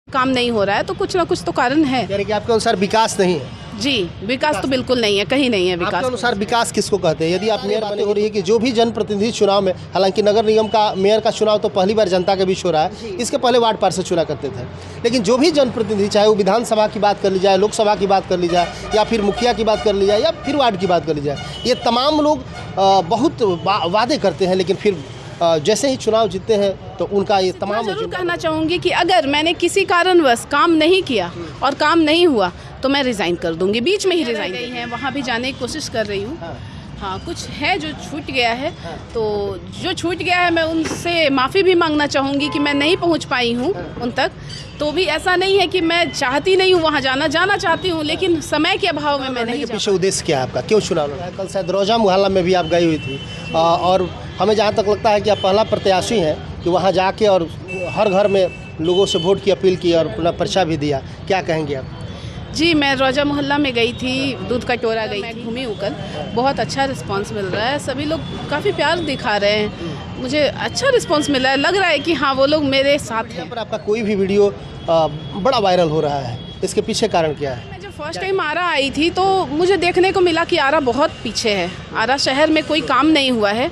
काम नहीं हो रहा है तो कुछ ना कुछ तो कारण है। यानी कि आपके अनुसार विकास नहीं है? जी, विकास तो बिल्कुल नहीं है, कहीं नहीं है विकास। आपके अनुसार विकास किसको कहते हैं? यदि आप मेयर बने, हो रही है कि जो भी जनप्रतिनिधि चुनाव में, हालांकि नगर निगम का मेयर का चुनाव तो पहली बार जनता के बीच हो रहा है, इसके पहले वार्ड पार्षद चुना करते थे, लेकिन जो भी जनप्रतिनिधि, चाहे वो विधानसभा की बात कर ली जाए, लोकसभा की बात कर ली जाए, या फिर मुखिया की बात कर ली जाए, या फिर वार्ड की बात कर ली जाए, ये तमाम लोग बहुत वादे करते हैं, लेकिन फिर जैसे ही चुनाव जीतते हैं तो उनका ये तमाम। मैं जरूर कहना चाहूँगी कि अगर मैंने किसी कारणवश काम नहीं किया और काम नहीं हुआ तो मैं रिज़ाइन कर दूंगी, बीच में ही रिज़ाइन गई है, वहाँ भी जाने की कोशिश कर रही हूँ। हाँ, कुछ है जो छूट गया है, तो जो छूट गया है मैं उनसे माफ़ी भी मांगना चाहूँगी कि मैं नहीं पहुँच पाई हूँ उन तक। तो भी ऐसा नहीं है कि मैं चाहती नहीं हूँ वहाँ जाना चाहती हूँ, लेकिन समय के अभाव में मैं नहीं जा। पीछे उद्देश्य क्या है आपका, क्यों चुनाव लड़ा? कल शायद रोजा मोहल्ला में भी आप गई हुई थी, और हमें जहाँ तक लगता है कि आप पहला प्रत्याशी हैं कि वहाँ जाके और हर घर में लोगों से वोट की अपील की और अपना पर्चा भी दिया, क्या कहेंगे आप? जी, मैं रोजा मोहल्ला में गई थी, दूध का टोरा गई थी, घूमी उकल, बहुत अच्छा रिस्पांस मिल रहा है, सभी लोग काफ़ी प्यार दिखा रहे हैं, मुझे अच्छा रिस्पांस मिला है, लग रहा है कि हाँ वो लोग मेरे साथ हैं। पर आपका कोई भी वीडियो बड़ा वायरल हो रहा है, इसके पीछे कारण क्या है? मैं जब फर्स्ट टाइम आरा आई थी तो मुझे देखने को मिला कि आरा बहुत पीछे है, आरा शहर में कोई काम नहीं हुआ है,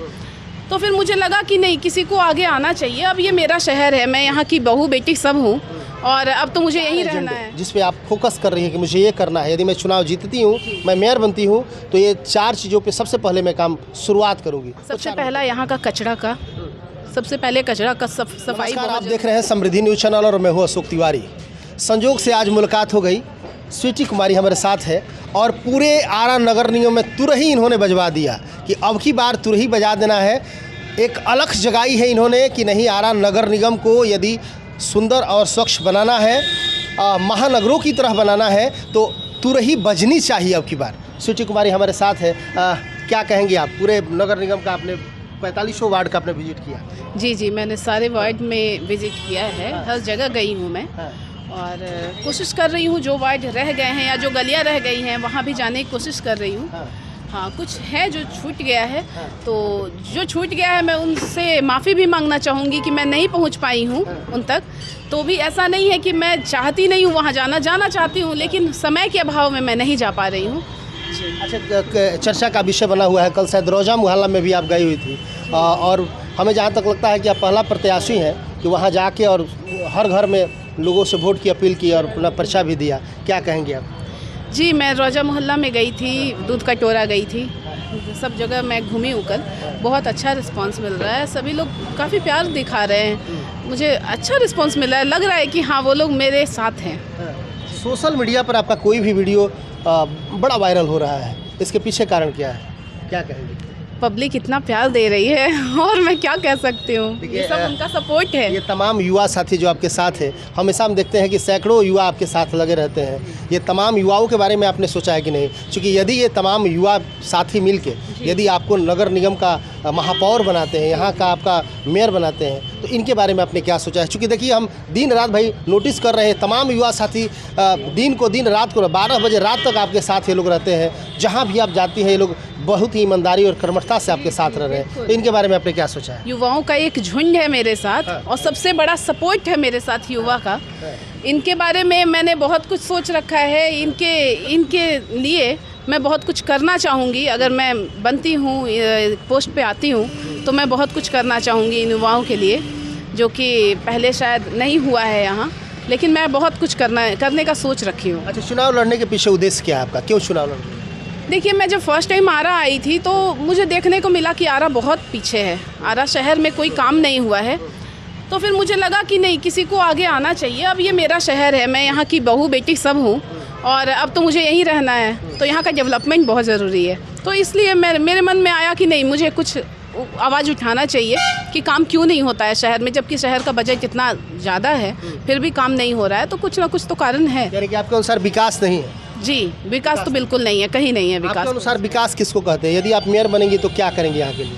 तो फिर मुझे लगा कि नहीं, किसी को आगे आना चाहिए। अब ये मेरा शहर है, मैं यहाँ की बहू बेटी सब हूँ, और अब तो मुझे यहीं रहना है। जिस पे आप फोकस कर रही हैं कि मुझे ये करना है, यदि मैं चुनाव जीतती हूँ, मैं मेयर बनती हूँ, तो ये 4 चीज़ों पे सबसे पहले मैं काम शुरुआत करूँगी। सबसे पहला यहाँ का कचरा का, सबसे पहले कचरा का सफाई। आप देख रहे हैं समृद्धि न्यूज़ चैनल और मैं हूँ अशोक तिवारी। संजोग से आज मुलाकात हो गई, स्वीटी कुमारी हमारे साथ है, और पूरे आरा नगर निगम में तुरही इन्होंने बजवा दिया कि अब की बार तुरही बजा देना है। एक अलख जगाई है इन्होंने कि नहीं, आरा नगर निगम को यदि सुंदर और स्वच्छ बनाना है, महानगरों की तरह बनाना है, तो तुरही बजनी चाहिए अब की बार। स्वीटी कुमारी हमारे साथ है, क्या कहेंगे आप? पूरे नगर निगम का आपने 4500 वार्ड का आपने विजिट किया? जी, मैंने सारे वार्ड में विजिट किया है, हर जगह गई हूँ मैं, और कोशिश कर रही हूँ जो वार्ड रह गए हैं या जो गलियाँ रह गई हैं वहाँ भी जाने की कोशिश कर रही हूँ। हाँ, कुछ है जो छूट गया है, तो जो छूट गया है मैं उनसे माफ़ी भी मांगना चाहूँगी कि मैं नहीं पहुँच पाई हूँ उन तक। तो भी ऐसा नहीं है कि मैं चाहती नहीं हूँ वहाँ जाना चाहती हूँ, लेकिन समय के अभाव में मैं नहीं जा पा रही हूँ। अच्छा, चर्चा का विषय बना हुआ है, कल शायद रोजा मोहल्ला में भी आप गई हुई थी, और हमें जहाँ तक लगता है कि आप पहला प्रत्याशी हैं कि वहाँ जाके और हर घर में लोगों से वोट की अपील की और अपना पर्चा भी दिया, क्या कहेंगे आप? जी, मैं रोजा मोहल्ला में गई थी, दूध का टोरा गई थी, सब जगह मैं घूमी उकल, बहुत अच्छा रिस्पांस मिल रहा है, सभी लोग काफ़ी प्यार दिखा रहे हैं, मुझे अच्छा रिस्पांस मिला है, लग रहा है कि हाँ वो लोग मेरे साथ हैं। सोशल मीडिया पर आपका कोई भी वीडियो बड़ा वायरल हो रहा है, इसके पीछे कारण क्या है, क्या कहेंगे? पब्लिक इतना प्यार दे रही है और मैं क्या कह सकती हूँ, ये सब उनका सपोर्ट है। ये तमाम युवा साथी जो आपके साथ है, हमेशा हम देखते हैं कि सैकड़ों युवा आपके साथ लगे रहते हैं, ये तमाम युवाओं के बारे में आपने सोचा है कि नहीं? क्योंकि यदि ये तमाम युवा साथी मिलके यदि आपको नगर निगम का महापौर बनाते हैं, यहाँ का आपका मेयर बनाते हैं, तो इनके बारे में आपने क्या सोचा है? क्योंकि देखिए, हम दिन रात भाई नोटिस कर रहे हैं, तमाम युवा साथी दिन रात को 12 बजे रात तक आपके साथ ये लोग रहते हैं, जहाँ भी आप जाती हैं ये लोग बहुत ही ईमानदारी और कर्मठता से आपके साथ रह रहे हैं, तो इनके बारे में आपने क्या सोचा है? युवाओं का एक झुंड है मेरे साथ, और सबसे बड़ा सपोर्ट है मेरे साथ युवा का। इनके बारे में मैंने बहुत कुछ सोच रखा है, इनके लिए मैं बहुत कुछ करना चाहूँगी। अगर मैं बनती हूँ, पोस्ट पे आती हूँ, तो मैं बहुत कुछ करना चाहूँगी इन युवाओं के लिए, जो कि पहले शायद नहीं हुआ है यहाँ, लेकिन मैं बहुत कुछ करने का सोच रखी हूँ। अच्छा, चुनाव लड़ने के पीछे उद्देश्य क्या है आपका, क्यों चुनाव लड़ रही है? देखिए, मैं जब फर्स्ट टाइम आरा आई थी तो मुझे देखने को मिला कि आरा बहुत पीछे है, आरा शहर में कोई काम नहीं हुआ है, तो फिर मुझे लगा कि नहीं, किसी को आगे आना चाहिए। अब ये मेरा शहर है, मैं यहाँ की बहू बेटी सब हूँ, और अब तो मुझे यहीं रहना है, तो यहाँ का डेवलपमेंट बहुत ज़रूरी है। तो इसलिए मेरे मन में आया कि नहीं, मुझे कुछ आवाज़ उठाना चाहिए कि काम क्यों नहीं होता है शहर में, जबकि शहर का बजट इतना ज़्यादा है, फिर भी काम नहीं हो रहा है, तो कुछ ना कुछ तो कारण है। यानी कि आपके अनुसार विकास नहीं है? जी, विकास तो बिल्कुल नहीं है, कहीं नहीं है विकास। आपके अनुसार विकास किसको कहते हैं? यदि आप मेयर बनेंगी तो क्या करेंगे यहाँ के लिए?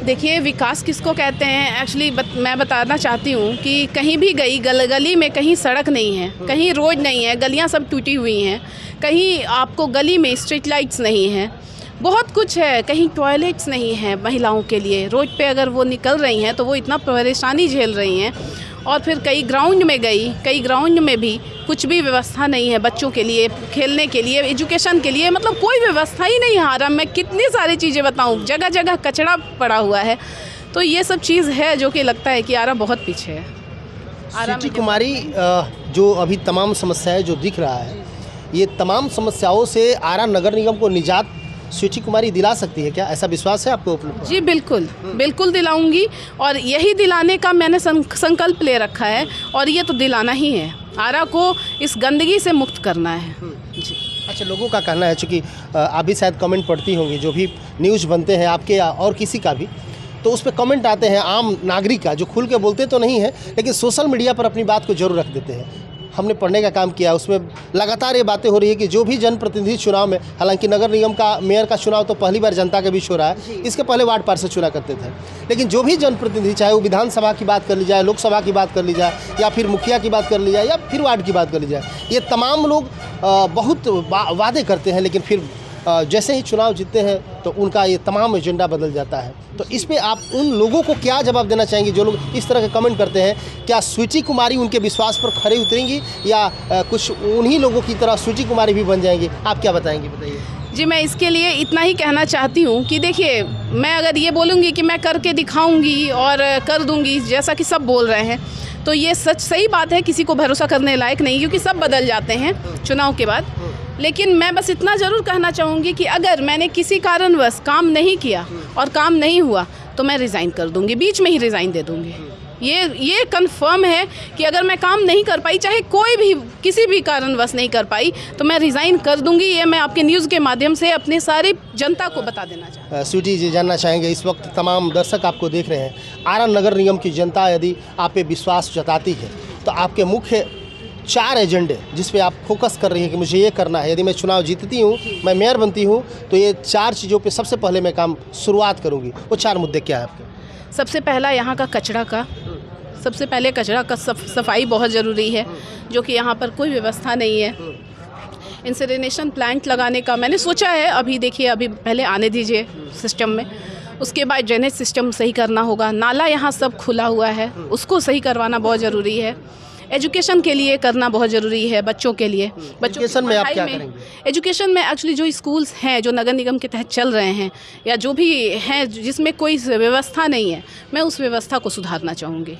देखिए, विकास किसको कहते हैं, एक्चुअली मैं बताना चाहती हूँ कि कहीं भी गई गली में कहीं सड़क नहीं है, कहीं रोड नहीं है, गलियाँ सब टूटी हुई हैं, कहीं आपको गली में स्ट्रीट लाइट्स नहीं हैं, बहुत कुछ है, कहीं टॉयलेट्स नहीं हैं महिलाओं के लिए, रोड पे अगर वो निकल रही हैं तो वो इतना परेशानी झेल रही हैं, और फिर कई ग्राउंड में गई, कई ग्राउंड में भी कुछ भी व्यवस्था नहीं है बच्चों के लिए, खेलने के लिए, एजुकेशन के लिए, मतलब कोई व्यवस्था ही नहीं है आरा। मैं कितनी सारी चीज़ें बताऊँ, जगह जगह कचरा पड़ा हुआ है। तो ये सब चीज़ है जो कि लगता है कि आरा बहुत पीछे है। स्वीटी कुमारी, जो अभी तमाम समस्याएं जो दिख रहा है, ये तमाम समस्याओं से आरा नगर निगम को निजात स्वीटी कुमारी दिला सकती है क्या? ऐसा विश्वास है आपको? जी बिल्कुल, बिल्कुल दिलाऊंगी, और यही दिलाने का मैंने संकल्प ले रखा है, और ये तो दिलाना ही है। आरा को इस गंदगी से मुक्त करना है। जी। अच्छा, लोगों का कहना है, चूँकि आप भी शायद कमेंट पढ़ती होंगी, जो भी न्यूज़ बनते हैं आपके या और किसी का भी, तो उस पर कमेंट आते हैं आम नागरिक का, जो खुल के बोलते तो नहीं है लेकिन सोशल मीडिया पर अपनी बात को जरूर रख देते हैं। हमने पढ़ने का काम किया, उसमें लगातार ये बातें हो रही है कि जो भी जनप्रतिनिधि चुनाव में, हालांकि नगर निगम का मेयर का चुनाव तो पहली बार जनता के बीच हो रहा है, इसके पहले वार्ड पार्षद चुना करते थे, लेकिन जो भी जनप्रतिनिधि, चाहे वो विधानसभा की बात कर ली जाए, लोकसभा की बात कर ली जाए, या फिर मुखिया की बात कर ली जाए, या फिर वार्ड की बात कर ली जाए, ये तमाम लोग बहुत वादे करते हैं, लेकिन फिर जैसे ही चुनाव जीतते हैं तो उनका ये तमाम एजेंडा बदल जाता है। तो इस पे आप उन लोगों को क्या जवाब देना चाहेंगे जो लोग इस तरह के कमेंट करते हैं? क्या स्वीटी कुमारी उनके विश्वास पर खरे उतरेंगी, या कुछ उन्हीं लोगों की तरह स्वीटी कुमारी भी बन जाएंगी? आप क्या बताएंगे, बताइए। जी, मैं इसके लिए इतना ही कहना चाहती हूँ कि देखिए, मैं अगर ये बोलूँगी कि मैं करके दिखाऊँगी और कर दूँगी जैसा कि सब बोल रहे हैं, तो ये सही बात है, किसी को भरोसा करने लायक नहीं, क्योंकि सब बदल जाते हैं चुनाव के बाद। लेकिन मैं बस इतना ज़रूर कहना चाहूँगी कि अगर मैंने किसी कारणवश काम नहीं किया और काम नहीं हुआ तो मैं रिज़ाइन कर दूँगी, बीच में ही रिज़ाइन दे दूँगी। ये कंफर्म है कि अगर मैं काम नहीं कर पाई, चाहे कोई भी किसी भी कारणवश नहीं कर पाई, तो मैं रिज़ाइन कर दूँगी। ये मैं आपके न्यूज़ के माध्यम से अपने सारी जनता को बता देना चाहती हूँ। स्वीटी जी, जानना चाहेंगे, इस वक्त तमाम दर्शक आपको देख रहे हैं, आरा नगर निगम की जनता यदि आप पे विश्वास जताती है तो आपके मुख्य 4 एजेंडे जिस पे आप फोकस कर रही हैं कि मुझे ये करना है, यदि मैं चुनाव जीतती हूँ, मैं मेयर बनती हूँ, तो ये 4 चीज़ों पे सबसे पहले मैं काम शुरुआत करूँगी, वो 4 मुद्दे क्या है आपके? सबसे पहला यहाँ का कचरा का, सबसे पहले कचरा का सफाई बहुत ज़रूरी है, जो कि यहाँ पर कोई व्यवस्था नहीं है। इंसिनरेशन प्लांट लगाने का मैंने सोचा है, अभी देखिए, अभी पहले आने दीजिए सिस्टम में, उसके बाद ड्रेनेज सिस्टम सही करना होगा। नाला यहाँ सब खुला हुआ है, उसको सही करवाना बहुत ज़रूरी है। एजुकेशन के लिए करना बहुत ज़रूरी है, बच्चों के लिए। एजुकेशन में आप क्या करेंगे? एजुकेशन में एक्चुअली जो स्कूल्स हैं, जो नगर निगम के तहत चल रहे हैं, या जो भी हैं जिसमें कोई व्यवस्था नहीं है, मैं उस व्यवस्था को सुधारना चाहूँगी।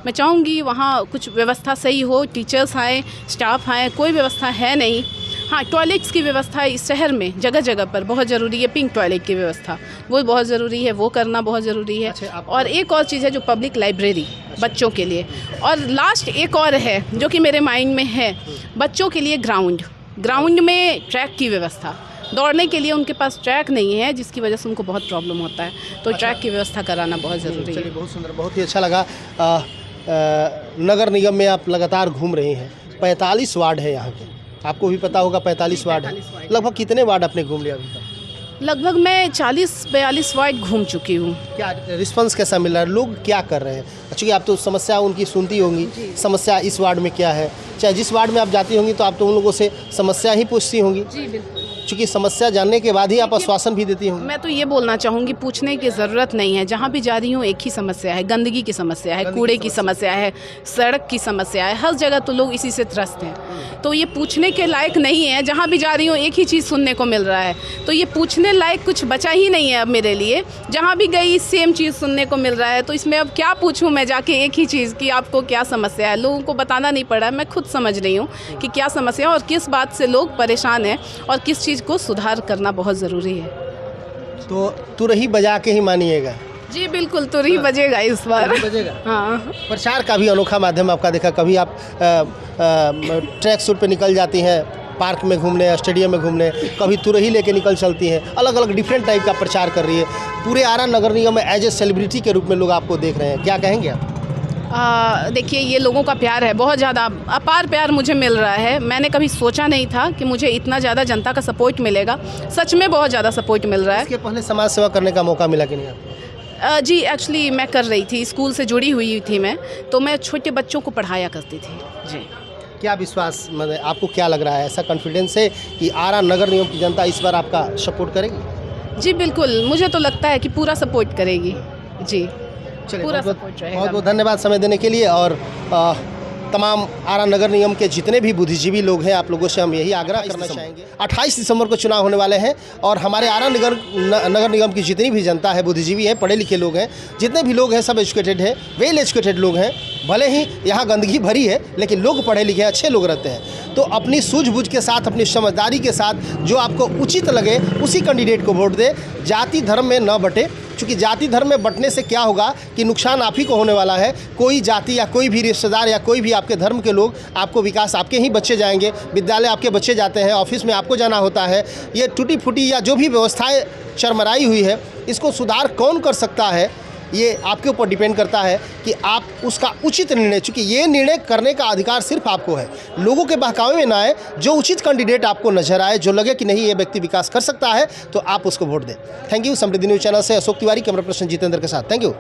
मैं चाहूँगी वहाँ कुछ व्यवस्था सही हो, टीचर्स आएँ, स्टाफ आएँ, कोई व्यवस्था है नहीं। हाँ, टॉयलेट्स की व्यवस्था इस शहर में जगह जगह पर बहुत ज़रूरी है। पिंक टॉयलेट की व्यवस्था वो बहुत ज़रूरी है, वो करना बहुत ज़रूरी है। और एक और चीज़ है जो पब्लिक लाइब्रेरी बच्चों के लिए। और लास्ट एक और है जो कि मेरे माइंड में है, बच्चों के लिए ग्राउंड में ट्रैक की व्यवस्था। दौड़ने के लिए उनके पास ट्रैक नहीं है, जिसकी वजह से उनको बहुत प्रॉब्लम होता है, तो ट्रैक की व्यवस्था कराना बहुत ज़रूरी है। बहुत सुंदर, बहुत ही अच्छा लगा। नगर निगम में आप लगातार घूम रही हैं, 45 वार्ड है यहाँ के, आपको भी पता होगा 45 वार्ड है। लगभग कितने वार्ड आपने घूम लिया अभी तक? लगभग मैं 40-42 वार्ड घूम चुकी हूँ। क्या रिस्पांस कैसा मिल रहा है, लोग क्या कर रहे हैं? क्योंकि आप तो समस्या उनकी सुनती होंगी, समस्या इस वार्ड में क्या है, चाहे जिस वार्ड में आप जाती होंगी तो आप तो उन लोगों से समस्या ही पूछती होंगी। जी बिल्कुल। क्योंकि समस्या जानने के बाद ही आप आश्वासन भी देती होंगी। मैं तो ये बोलना चाहूँगी, पूछने की ज़रूरत नहीं है। जहाँ भी जा रही हूँ एक ही समस्या है, गंदगी की समस्या है, कूड़े की समस्या है, सड़क की समस्या है। हर जगह तो लोग इसी से त्रस्त हैं, तो ये पूछने के लायक नहीं है। जहाँ भी जा रही हूँ एक ही चीज़ सुनने को मिल रहा है, तो ये पूछने लायक कुछ बचा ही नहीं है अब मेरे लिए। जहाँ भी गई सेम चीज़ सुनने को मिल रहा है, तो इसमें अब क्या पूछूँ मैं जाके एक ही चीज़ कि आपको क्या समस्या है। लोगों को बताना नहीं पड़ा, मैं खुद समझ रही हूँ कि क्या समस्या है और किस बात से लोग परेशान हैं और किस चीज़ को सुधार करना बहुत ज़रूरी है। तो तुरही बजा के ही मानिएगा। जी बिल्कुल, तुरही बजेगा इस बार। बजेगा। हाँ, प्रचार का भी अनोखा माध्यम आपका देखा, कभी आप ट्रैक सूट पे निकल जाती हैं पार्क में घूमने, स्टेडियम में घूमने, कभी तुरही लेके निकल चलती हैं, अलग अलग डिफरेंट टाइप का प्रचार कर रही है। पूरे आरा नगर निगम में एज ए सेलिब्रिटी के रूप में लोग आपको देख रहे हैं, क्या कहेंगे आप? देखिए, ये लोगों का प्यार है, बहुत ज़्यादा अपार प्यार मुझे मिल रहा है। मैंने कभी सोचा नहीं था कि मुझे इतना ज़्यादा जनता का सपोर्ट मिलेगा। सच में बहुत ज़्यादा सपोर्ट मिल रहा है। इसके पहले समाज सेवा करने का मौका मिला कि नहीं आपको? जी, एक्चुअली मैं कर रही थी, स्कूल से जुड़ी हुई थी मैं, तो मैं छोटे बच्चों को पढ़ाया करती थी। जी। क्या विश्वास, मतलब आपको क्या लग रहा है, ऐसा कॉन्फिडेंस है कि आरा नगर निगम की जनता इस बार आपका सपोर्ट करेगी? जी बिल्कुल, मुझे तो लगता है कि पूरा सपोर्ट करेगी। जी। चलिए, पूरा बहुत सपोर्ट रहेगा। बहुत बहुत धन्यवाद समय देने के लिए। और तमाम आरा नगर निगम के जितने भी बुद्धिजीवी लोग हैं, आप लोगों से हम यही आग्रह करना चाहेंगे, 28 दिसंबर को चुनाव होने वाले हैं और हमारे आरा नगर निगम की जितनी भी जनता है, बुद्धिजीवी है, पढ़े लिखे लोग हैं, जितने भी लोग हैं सब एजुकेटेड हैं, वेल एजुकेटेड लोग हैं। भले ही यहाँ गंदगी भरी है लेकिन लोग पढ़े लिखे अच्छे लोग रहते हैं। तो अपनी सूझबूझ के साथ, अपनी समझदारी के साथ जो आपको उचित लगे उसी कैंडिडेट को वोट दे। जाति धर्म में न बटे, क्योंकि जाति धर्म में बंटने से क्या होगा कि नुकसान आप ही को होने वाला है। कोई जाति या कोई भी रिश्तेदार या कोई भी आपके धर्म के लोग आपको विकास, आपके ही बच्चे जाएंगे, विद्यालय आपके बच्चे जाते हैं, ऑफिस में आपको जाना होता है। ये टूटी फूटी या जो भी व्यवस्थाएं चरमराई हुई है, इसको सुधार कौन कर सकता है, ये आपके ऊपर डिपेंड करता है कि आप उसका उचित निर्णय, चूँकि ये निर्णय करने का अधिकार सिर्फ आपको है। लोगों के बहकावे में ना आए, जो उचित कैंडिडेट आपको नजर आए, जो लगे कि नहीं ये व्यक्ति विकास कर सकता है, तो आप उसको वोट दें। Thank you. Samriddhi news channel से अशोक तिवारी, कैमरा पर्सन जितेंद्र के साथ। Thank you.